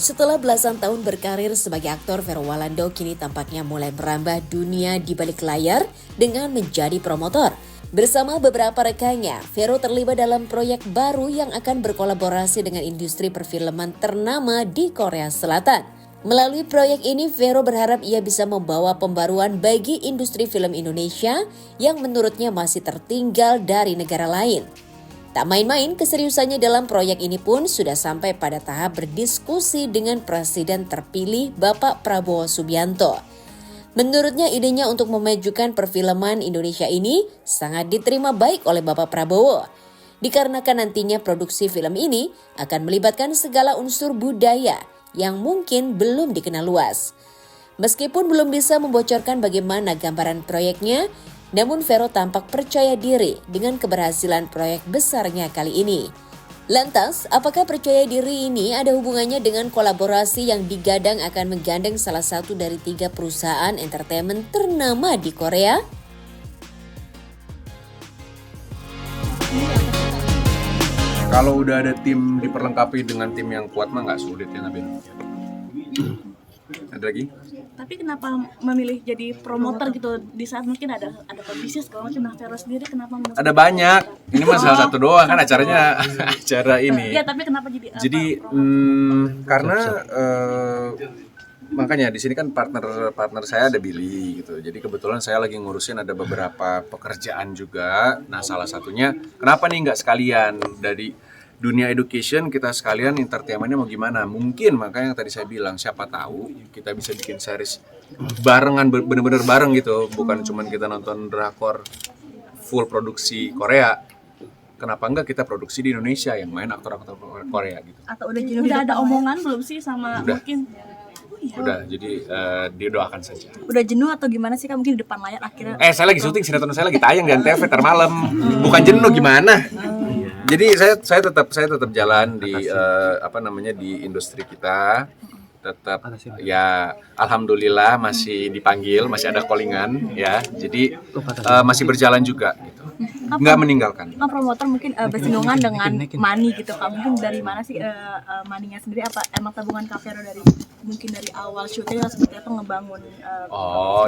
Setelah belasan tahun berkarir sebagai aktor, Vero Walando kini tampaknya mulai merambah dunia di balik layar dengan menjadi promotor. Bersama beberapa rekannya, Vero terlibat dalam proyek baru yang akan berkolaborasi dengan industri perfilman ternama di Korea Selatan. Melalui proyek ini, Vero berharap ia bisa membawa pembaruan bagi industri film Indonesia yang menurutnya masih tertinggal dari negara lain. Tak main-main, keseriusannya dalam proyek ini pun sudah sampai pada tahap berdiskusi dengan Presiden terpilih Bapak Prabowo Subianto. Menurutnya idenya untuk memajukan perfilman Indonesia ini sangat diterima baik oleh Bapak Prabowo. Dikarenakan nantinya produksi film ini akan melibatkan segala unsur budaya yang mungkin belum dikenal luas. Meskipun belum bisa membocorkan bagaimana gambaran proyeknya, namun Vero tampak percaya diri dengan keberhasilan proyek besarnya kali ini. Lantas, apakah percaya diri ini ada hubungannya dengan kolaborasi yang digadang akan menggandeng salah satu dari 3 perusahaan entertainment ternama di Korea? Kalau udah ada tim diperlengkapi dengan tim yang kuat mah nggak sulit ya Nabil. Ada lagi? Tapi kenapa memilih jadi promotor gitu di saat mungkin ada pebisnis kalau macam Vero sendiri kenapa memilih? Ada banyak. Ini mah salah satu doang kan acaranya acara ini. Ya, tapi kenapa jadi Karena makanya di sini kan partner saya ada Billy gitu. Jadi kebetulan saya lagi ngurusin ada beberapa pekerjaan juga. Nah, salah satunya kenapa nih nggak sekalian dari dunia education kita sekalian entertainmentnya mau gimana? Mungkin makanya yang tadi saya bilang siapa tahu kita bisa bikin series barengan bener-bener bareng gitu. Bukan cuman kita nonton drakor full produksi Korea. Kenapa enggak kita produksi di Indonesia yang main aktor-aktor Korea gitu. atau udah ada omongan belum sih sama Udah. mungkin Udah, jadi didoakan saja. udah jenuh atau gimana sih Kak mungkin di depan layar akhirnya? Saya lagi syuting, sinetron saya lagi tayang di Antv ntar malam. Bukan jenuh gimana? Jadi saya tetap jalan di di industri kita. Tetap ya alhamdulillah masih dipanggil, masih ada callingan ya. Jadi masih berjalan juga gitu. Nggak meninggalkan. Promotor mungkin bersinggungan dengan money gitu Kak. Mungkin dari mana sih money-nya sendiri, apa emang tabungan Kak Vero dari awal syuting seperti apa ngebangun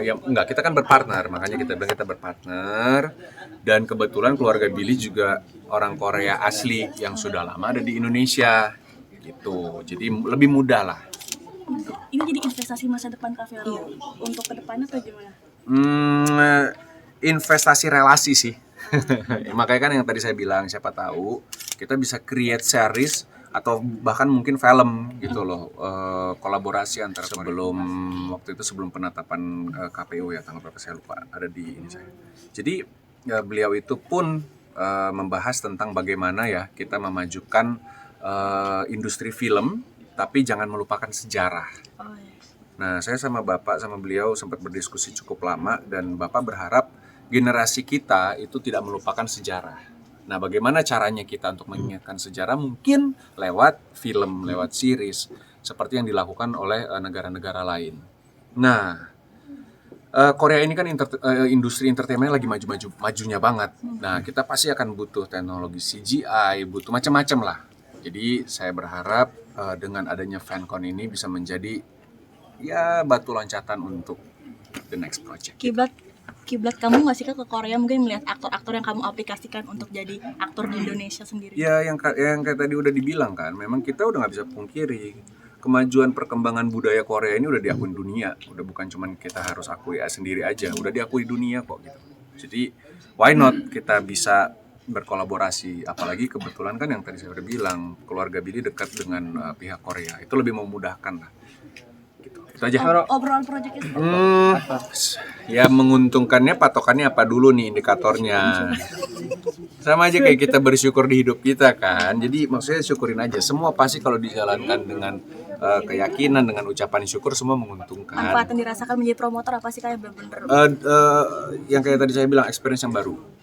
Ya enggak, kita kan berpartner, makanya kita bilang kita berpartner. Dan kebetulan keluarga Billy juga orang Korea asli yang sudah lama ada di Indonesia gitu. Jadi lebih mudah lah. ini jadi investasi masa depan Kak Vero untuk kedepannya atau gimana? Investasi relasi sih. Makanya kan yang tadi saya bilang, siapa tahu kita bisa create series atau bahkan mungkin film gitu loh, kolaborasi antara sebelum penetapan KPU ya, tanggal berapa saya lupa, ada di ini saya. Jadi beliau itu pun membahas tentang bagaimana ya kita memajukan industri film tapi jangan melupakan sejarah. Nah, saya sama Bapak sama beliau sempat berdiskusi cukup lama dan Bapak berharap generasi kita itu tidak melupakan sejarah. Nah, bagaimana caranya kita untuk mengingatkan sejarah? Mungkin lewat film, lewat series, seperti yang dilakukan oleh negara-negara lain. Nah, Korea ini kan industri entertainment lagi majunya banget. Nah, kita pasti akan butuh teknologi CGI, butuh macam-macam lah. Jadi, saya berharap dengan adanya FanCon ini bisa menjadi ya batu loncatan untuk the next project. Kiblat kamu nggak sih Kak ke Korea, mungkin melihat aktor-aktor yang kamu aplikasikan untuk jadi aktor di Indonesia sendiri? Ya, yang kayak tadi udah dibilang kan, memang kita udah nggak bisa pungkiri kemajuan perkembangan budaya Korea ini udah diakui dunia, udah bukan cuman kita harus akui sendiri aja, udah diakui dunia kok gitu. Jadi why not kita bisa berkolaborasi, apalagi kebetulan kan yang tadi saya udah bilang keluarga Billy dekat dengan pihak Korea, itu lebih memudahkan lah. Itu aja. Obrolan proyeknya Ya menguntungkannya patokannya apa dulu nih indikatornya. Sama aja kayak kita bersyukur di hidup kita kan. Jadi maksudnya syukurin aja. Semua pasti kalau dijalankan dengan keyakinan, dengan ucapan syukur semua menguntungkan. manfaat yang dirasakan menjadi promotor apa sih kayak bener-bener? Yang kayak tadi saya bilang, experience yang baru.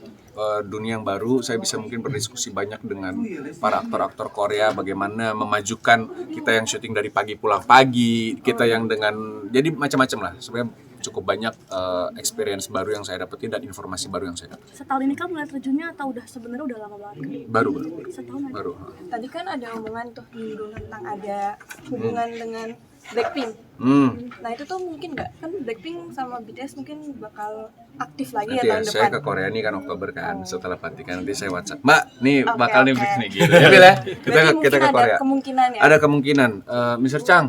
Dunia yang baru, saya bisa mungkin berdiskusi banyak dengan para aktor-aktor Korea bagaimana memajukan kita yang syuting dari pagi pulang pagi, kita yang dengan jadi macam-macam lah. Sebenarnya cukup banyak experience baru yang saya dapetin dan informasi baru yang saya dapetin. Setahun ini kan mulai terjunnya atau udah sebenarnya udah lama banget? Baru. Setahun aja. Baru. Tadi kan ada omongan tuh menyinggung tentang ada hubungan dengan Blackpink. Nah itu tuh mungkin nggak, kan Blackpink sama BTS mungkin bakal aktif lagi Nanti ya tahun saya depan. ke Korea nih kan Oktober kan, setelah pelantikan nanti saya WhatsApp, Mbak, nih Oke, bakal nih oke. nih gitu. Ya, Bil, ya. Kita Berarti kita ke mungkin Korea. ada kemungkinan ya. Ada kemungkinan. Mr. Chang,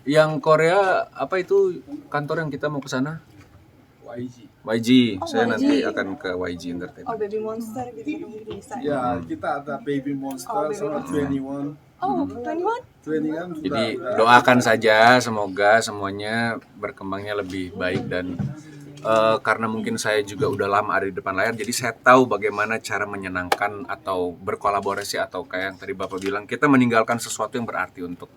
yang Korea apa itu kantor yang kita mau ke sana? YG. Oh, Saya YG. nanti akan ke YG Entertainment. Oh Baby Monster gitu mungkin bisa. Ya, kita ada Baby Monster Oh, Baby sama Monster. 21. Oh 21? 20 kan sudah. Jadi doakan saja semoga semuanya berkembangnya lebih baik dan karena mungkin saya juga udah lama ada di depan layar, jadi saya tahu bagaimana cara menyenangkan atau berkolaborasi atau kayak yang tadi Bapak bilang, kita meninggalkan sesuatu yang berarti untuk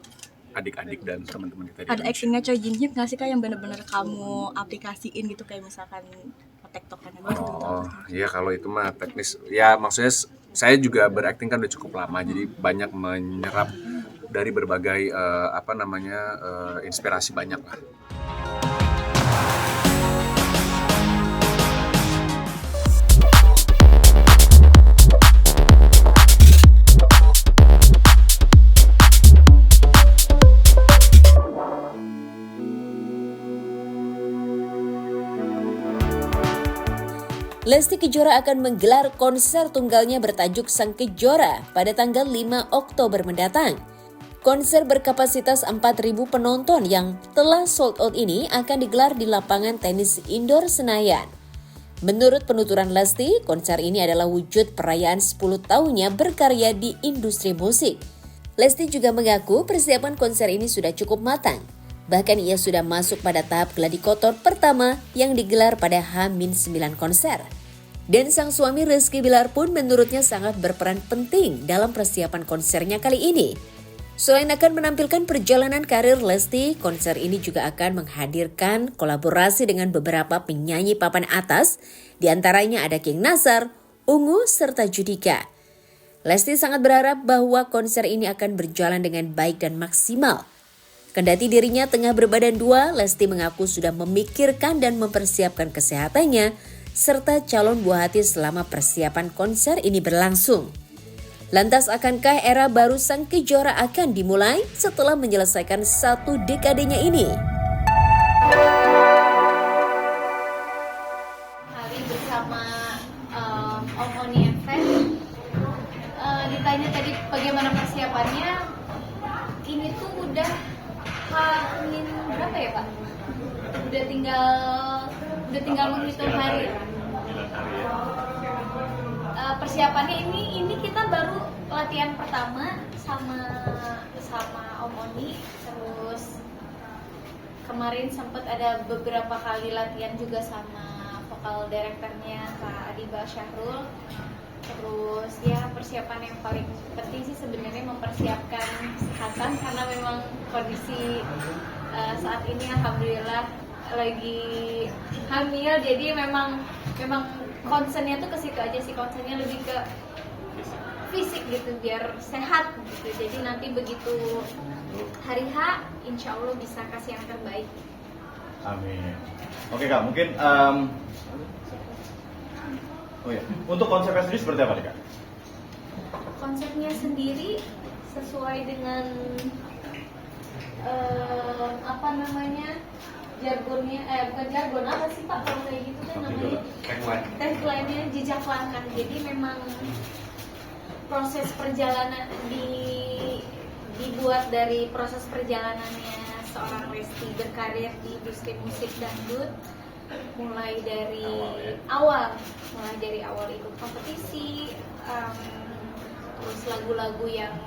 adik-adik dan teman-teman kita di Ada Indonesia. actingnya Choi Jin Hyuk nggak sih Kak yang bener-bener kamu aplikasiin gitu kayak misalkan tektokan gitu? Oh, iya kalau itu mah teknis. Ya maksudnya saya juga berakting kan udah cukup lama, jadi banyak menyerap dari berbagai inspirasi banyak lah. Lesti Kejora akan menggelar konser tunggalnya bertajuk Sang Kejora pada tanggal 5 Oktober mendatang. Konser berkapasitas 4.000 penonton yang telah sold out ini akan digelar di lapangan tenis indoor Senayan. Menurut penuturan Lesti, konser ini adalah wujud perayaan 10 tahunnya berkarya di industri musik. Lesti juga mengaku persiapan konser ini sudah cukup matang. Bahkan ia sudah masuk pada tahap gladi kotor pertama yang digelar pada H-9 konser. Dan sang suami Rizky Bilar pun menurutnya sangat berperan penting dalam persiapan konsernya kali ini. Selain akan menampilkan perjalanan karir Lesti, konser ini juga akan menghadirkan kolaborasi dengan beberapa penyanyi papan atas, di antaranya ada King Nazar, Ungu, serta Judika. Lesti sangat berharap bahwa konser ini akan berjalan dengan baik dan maksimal. Kendati dirinya tengah berbadan dua, Lesti mengaku sudah memikirkan dan mempersiapkan kesehatannya serta calon buah hati selama persiapan konser ini berlangsung. Lantas akankah era baru Sang Kejora akan dimulai setelah menyelesaikan satu dekadenya ini? Hari bersama Om Oni and Friends. Ditanya tadi bagaimana persiapannya, ini tuh udah Hamin berapa ya Pak? Udah tinggal menghitung hari. Persiapannya ini kita baru latihan pertama sama Om Oni, terus kemarin sempat ada beberapa kali latihan juga sama vokal direkturnya Kak Adiba Syahrul. Terus ya persiapan yang paling penting sih sebenarnya mempersiapkan kesehatan karena memang kondisi saat ini alhamdulillah lagi hamil, jadi memang concernnya tuh ke situ aja sih, concernnya lebih ke fisik gitu biar sehat gitu. Jadi nanti begitu hari H insya Allah bisa kasih yang terbaik. Amin. Oke Kak, mungkin untuk konsepnya sendiri seperti apa nih Kak? Konsepnya sendiri sesuai dengan jargonnya, bukan jargon, apa sih Pak kalau kayak gitu kan namanya? Tagline-nya jejak langkah. Jadi memang proses perjalanan dibuat dari proses perjalanannya seorang Lesti berkarir di industri musik dangdut, mulai dari awal ikut kompetisi, terus lagu-lagu yang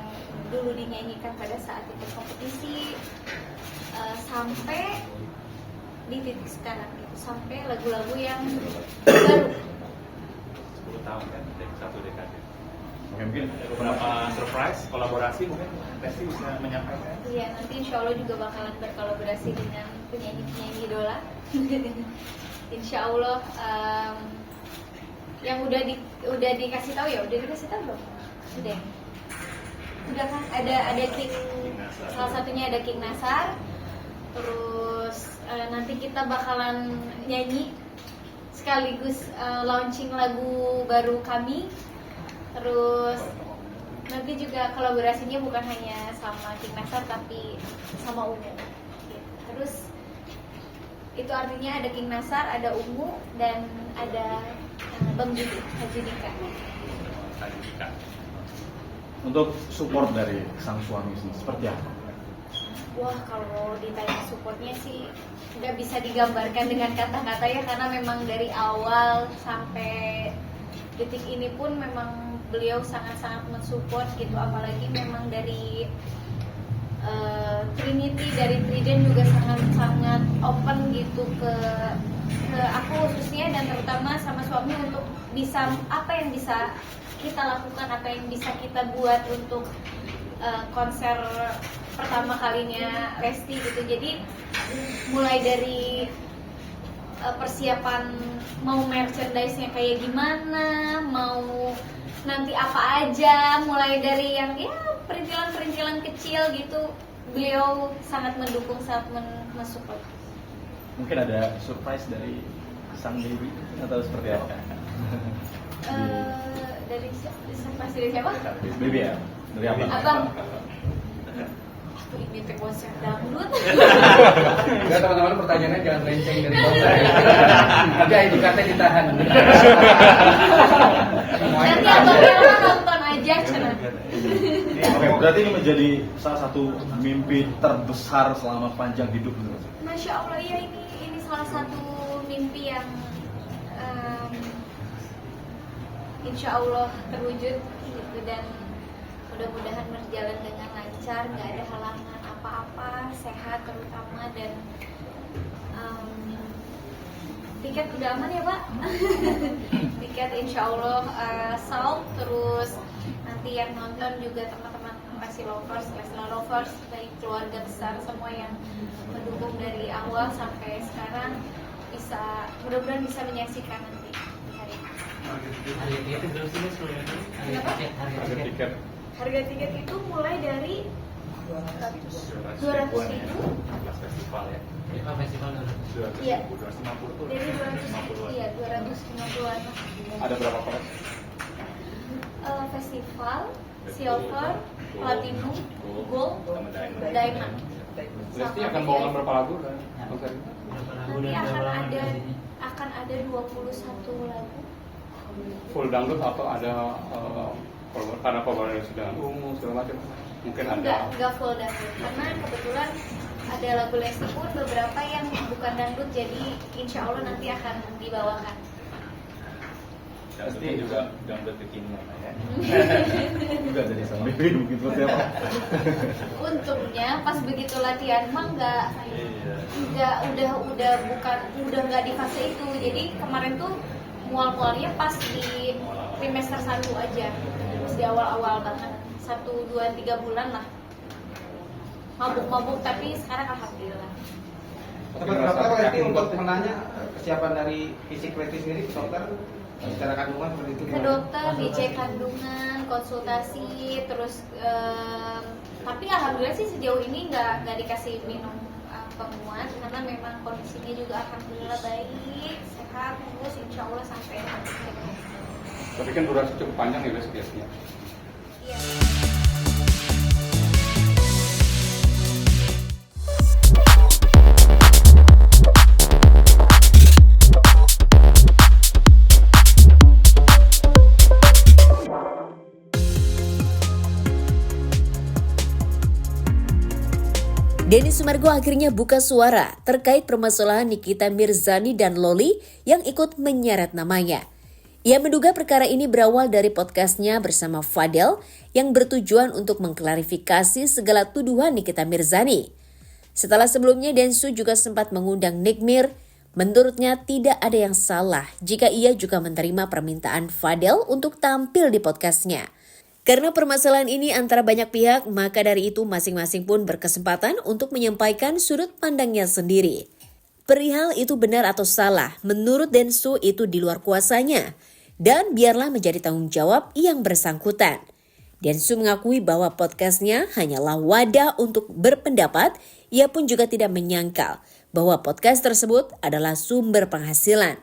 dulu dinyanyikan pada saat ikut kompetisi, sampai di titik sekarang gitu, sampai lagu-lagu yang baru. 10 tahun kan, satu dekade. Mungkin beberapa surprise, kolaborasi mungkin Lesti bisa menyampaikan. Iya, nanti insya Allah juga bakalan berkolaborasi dengan penyanyi-penyanyi idola. Insya Allah yang udah dikasih tahu ya, udah dikasih tahu belum? Udah kan, ada King, salah satunya ada King Nazar, Terus nanti kita bakalan nyanyi sekaligus launching lagu baru kami. Terus nanti juga kolaborasinya bukan hanya sama King Nasar tapi sama Ungu. Terus itu artinya ada King Nasar, ada Ungu, dan ada Bang Judi, Haji Dika. Untuk support dari sang suami sendiri seperti apa? Wah, kalau ditanya supportnya sih nggak bisa digambarkan dengan kata-kata ya, karena memang dari awal sampai detik ini pun memang beliau sangat-sangat mensupport gitu, apalagi memang dari Trinity, dari Trident juga sangat-sangat open gitu ke aku khususnya, dan terutama sama suami untuk bisa apa yang bisa kita lakukan, apa yang bisa kita buat untuk konser pertama kalinya Resti gitu. Jadi mulai dari persiapan mau merchandise-nya kayak gimana, mau nanti apa aja, mulai dari yang ya perintilan-perintilan kecil gitu, beliau sangat mendukung, sangat mensupport. Mungkin ada surprise dari sang baby atau seperti apa? Dari surprise dari siapa? Baby ya? Dari apa? Abang. Ini teh konser dangdut. Enggak, teman-teman, pertanyaannya jangan melenceng dari konser. Nanti itu kata ditahan. Nanti abang nonton aja cenah. Oke, berarti ini menjadi salah satu mimpi terbesar selama panjang hidup. Masya Allah, ya ini salah satu mimpi yang insya Allah terwujud gitu, dan mudah-mudahan berjalan dengan lancar, nggak ada halangan apa-apa, sehat terutama, dan tiket udah aman ya Pak. Tiket insya Allah sold, terus nanti yang nonton juga teman-teman Leslie Lovers, dari keluarga besar semua yang mendukung dari awal sampai sekarang, bisa mudah-mudahan bisa menyaksikan nanti di hari ini. Harga tiket itu mulai dari 200.000. Festival ya? Iya. 250 Dari 250-an. Ada berapa kelas? Festival, silver, platinum, gold, diamond. Lesti akan bawakan berapa lagu kan? Nanti akan ada 21 lagu. Full dangdut atau ada karena covernya sudah ungu segala macam, mungkin ada Enggak full dangdut, karena kebetulan ada lagu Lesti pun beberapa yang bukan dangdut, jadi insya Allah nanti akan dibawakan. Lesti juga dangdut kekinian ya. Juga jadi sama baby mungkin seperti apa? Untungnya pas begitu latihan mah udah nggak di fase itu, jadi kemarin tuh mual-mualnya pas di trimester 1 aja, terus di awal-awal banget, 1, 2, 3 bulan lah mabuk-mabuk, tapi sekarang alhamdulillah. Dokter Lesti untuk menanya kesiapan dari fisik Lesti sendiri ke dokter secara kandungan seperti itu. Ke dokter, dicek kandungan, konsultasi, terus tapi alhamdulillah sih sejauh ini nggak dikasih minum penguat, karena memang kondisinya juga alhamdulillah baik, sehat, terus insya Allah sampai. Tapi kan durasi cukup panjang ya Lesti biasanya. Iya. Denny Sumargo akhirnya buka suara terkait permasalahan Nikita Mirzani dan Loli yang ikut menyeret namanya. Ia menduga perkara ini berawal dari podcastnya bersama Fadel yang bertujuan untuk mengklarifikasi segala tuduhan Nikita Mirzani. Setelah sebelumnya Densu juga sempat mengundang Nick Mir, menurutnya tidak ada yang salah jika ia juga menerima permintaan Fadel untuk tampil di podcastnya. Karena permasalahan ini antara banyak pihak, maka dari itu masing-masing pun berkesempatan untuk menyampaikan sudut pandangnya sendiri. Perihal itu benar atau salah, menurut Densu itu di luar kuasanya. Dan biarlah menjadi tanggung jawab yang bersangkutan. Densu mengakui bahwa podcastnya hanyalah wadah untuk berpendapat Ia pun juga tidak menyangkal bahwa podcast tersebut adalah sumber penghasilan.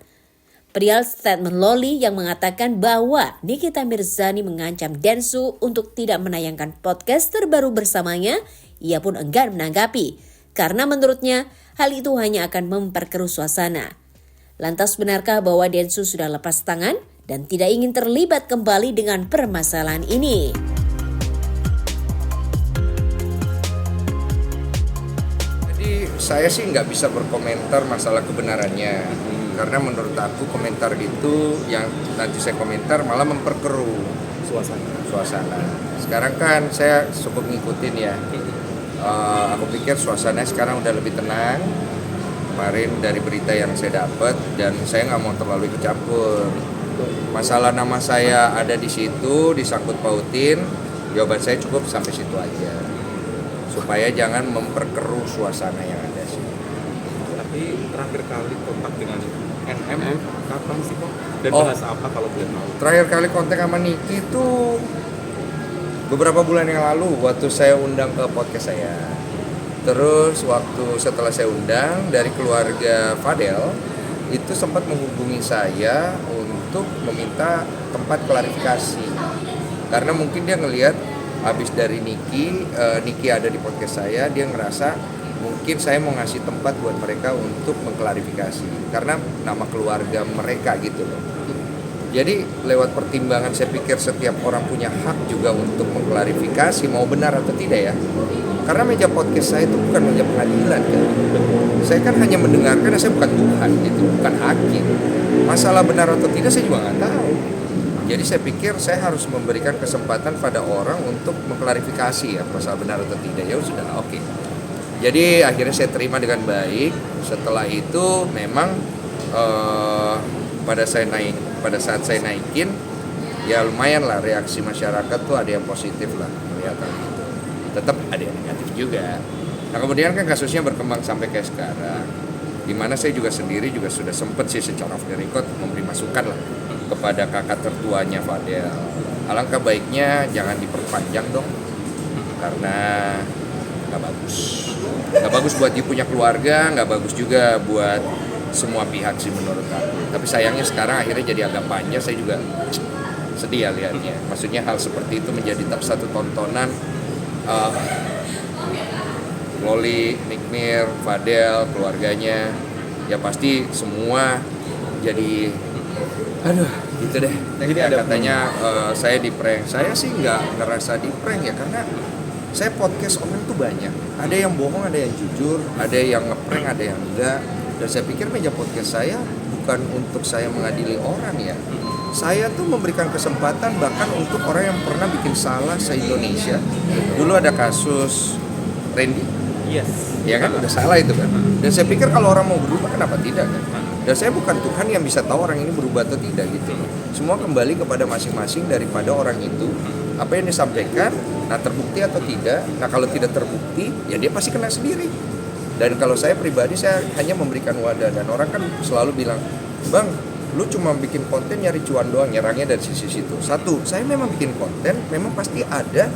Perihal statement Loli yang mengatakan bahwa Nikita Mirzani mengancam Densu untuk tidak menayangkan podcast terbaru bersamanya, ia pun enggan menanggapi. Karena menurutnya, hal itu hanya akan memperkeruh suasana. Lantas benarkah bahwa Densu sudah lepas tangan dan tidak ingin terlibat kembali dengan permasalahan ini? Jadi saya sih nggak bisa berkomentar masalah kebenarannya. Karena menurut aku komentar itu yang nanti saya komentar malah memperkeruh suasana. Sekarang kan saya cukup ngikutin ya. Aku pikir suasana sekarang udah lebih tenang. Kemarin dari berita yang saya dapat dan saya nggak mau terlalu ikut campur. Masalah nama saya ada di situ disangkut pautin. Jawaban saya cukup sampai situ aja. Supaya jangan memperkeruh suasana yang ada sih. Tapi terakhir kali kontak dengan NM kapan sih kok? Dan bahas apa kalau boleh tahu? Terakhir kali kontak sama Niki itu beberapa bulan yang lalu waktu saya undang ke podcast saya. Terus waktu setelah saya undang dari keluarga Fadel itu sempat menghubungi saya untuk meminta tempat klarifikasi. Karena mungkin dia ngelihat habis dari Niki ada di podcast saya, dia ngerasa mungkin saya mau ngasih tempat buat mereka untuk mengklarifikasi karena nama keluarga mereka gitu loh. Jadi lewat pertimbangan saya pikir setiap orang punya hak juga untuk mengklarifikasi mau benar atau tidak ya. Karena meja podcast saya itu bukan meja pengadilan kan. Saya kan hanya mendengarkan, saya bukan Tuhan gitu, bukan hakim. Masalah benar atau tidak saya juga nggak tahu. Jadi saya pikir saya harus memberikan kesempatan pada orang untuk mengklarifikasi ya masalah benar atau tidak. Ya sudah oke. Jadi akhirnya saya terima dengan baik. Setelah itu memang pada saat saya naikin ya lumayan lah reaksi masyarakat tuh ada yang positif lah melihat hal itu. Tetap ada yang negatif juga. Nah kemudian kan kasusnya berkembang sampai kayak sekarang. Dimana saya juga sendiri juga sudah sempet sih secara off the record memberi masukan lah kepada kakak tertuanya Fadel. Alangkah baiknya jangan diperpanjang dong. Karena nggak bagus buat dia punya keluarga, nggak bagus juga buat semua pihak sih menurut aku. Tapi sayangnya sekarang akhirnya jadi agak panjang, saya juga sedih ya lihatnya. Maksudnya hal seperti itu menjadi satu tontonan Loli, Nikmir, Fadel, keluarganya, ya pasti semua jadi gitu deh. Jadi katanya saya di prank. Saya sih nggak ngerasa di prank ya karena saya podcast orang tuh banyak. Ada yang bohong, ada yang jujur, ada yang ngeprank, ada yang enggak. Dan saya pikir meja podcast saya bukan untuk saya mengadili orang ya. Saya tuh memberikan kesempatan bahkan untuk orang yang pernah bikin salah se-Indonesia. Dulu ada kasus Randy. Yes. Ya kan udah salah itu kan. Dan saya pikir kalau orang mau berubah kenapa tidak kan. Dan saya bukan Tuhan yang bisa tahu orang ini berubah atau tidak gitu. Semua kembali kepada masing-masing daripada orang itu. Apa yang disampaikan, nah terbukti atau tidak. Nah kalau tidak terbukti, ya dia pasti kena sendiri. Dan kalau saya pribadi, saya hanya memberikan wadah. Dan orang kan selalu bilang, Bang, lu cuma bikin konten nyari cuan doang, nyerangnya dari sisi situ. Satu, saya memang bikin konten, memang pasti ada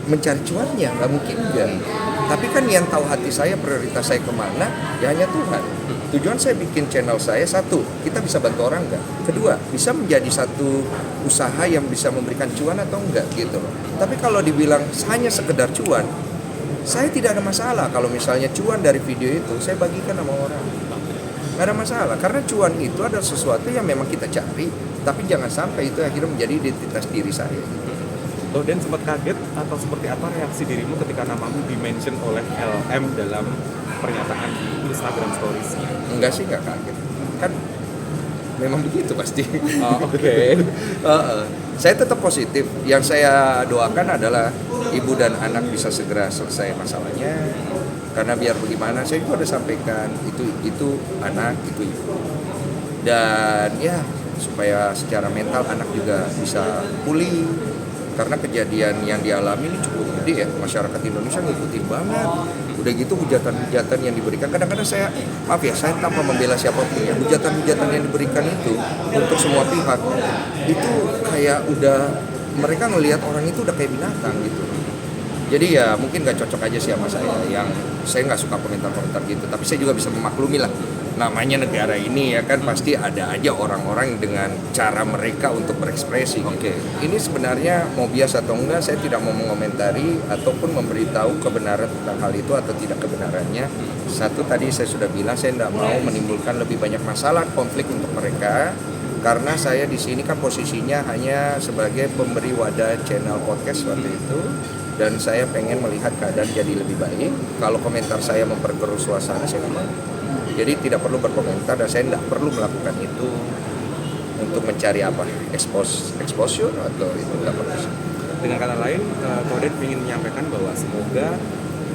mencari cuannya, nggak mungkin enggak. Tapi kan yang tahu hati saya, prioritas saya kemana, ya hanya Tuhan. Tujuan saya bikin channel saya, satu, kita bisa bantu orang nggak? Kedua, bisa menjadi satu usaha yang bisa memberikan cuan atau enggak gitu loh. Tapi kalau dibilang hanya sekedar cuan, saya tidak ada masalah. Kalau misalnya cuan dari video itu, saya bagikan sama orang. Nggak ada masalah, karena cuan itu adalah sesuatu yang memang kita cari, tapi jangan sampai itu akhirnya menjadi identitas diri saya. Oh, dan sempat kaget atau seperti apa reaksi dirimu ketika namamu di-mention oleh LM dalam pernyataan di Instagram Stories-nya? Enggak sih, nggak kaget. Kan memang begitu pasti. Oh, oke. Saya tetap positif. Yang saya doakan adalah ibu dan anak bisa segera selesai masalahnya. Karena biar bagaimana, saya juga udah sampaikan itu anak, itu ibu. Dan ya supaya secara mental anak juga bisa pulih. Karena kejadian yang dialami ini cukup gede ya, masyarakat Indonesia ngikutin banget. Udah gitu hujatan-hujatan yang diberikan, kadang-kadang saya, maaf ya, saya tanpa membela siapapun ya, hujatan-hujatan yang diberikan itu untuk semua pihak, itu kayak udah, mereka ngelihat orang itu udah kayak binatang gitu. Jadi ya mungkin gak cocok aja sih sama saya nggak suka komentar-komentar gitu, tapi saya juga bisa memaklumi lah, namanya negara ini ya kan pasti ada aja orang-orang dengan cara mereka untuk berekspresi. Ini sebenarnya mau bias atau enggak, saya tidak mau mengomentari ataupun memberitahu kebenaran tentang hal itu atau tidak kebenarannya. Satu, tadi saya sudah bilang saya tidak mau menimbulkan lebih banyak masalah konflik untuk mereka, karena saya di sini kan posisinya hanya sebagai pemberi wadah channel podcast waktu itu, dan saya pengen melihat keadaan jadi lebih baik. Kalau komentar saya memperkeruh suasana, saya tidak mau. Jadi tidak perlu berkomentar, dan saya tidak perlu melakukan itu untuk mencari apa, exposure atau itu tidak perlu. Dengan kata lain, Koden ingin menyampaikan bahwa semoga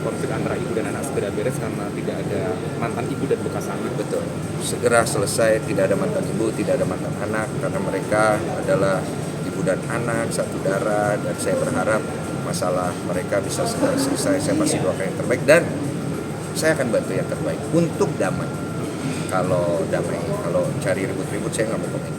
konflik antara ibu dan anak segera beres karena tidak ada mantan ibu dan bekas anak. Betul, segera selesai, tidak ada mantan ibu, tidak ada mantan anak, karena mereka adalah ibu dan anak satu darah, dan saya berharap masalah mereka bisa segera selesai. Saya pasti doakan yang terbaik dan saya akan bantu yang terbaik untuk damai. Kalau damai, kalau cari ribut-ribut saya nggak mau komen.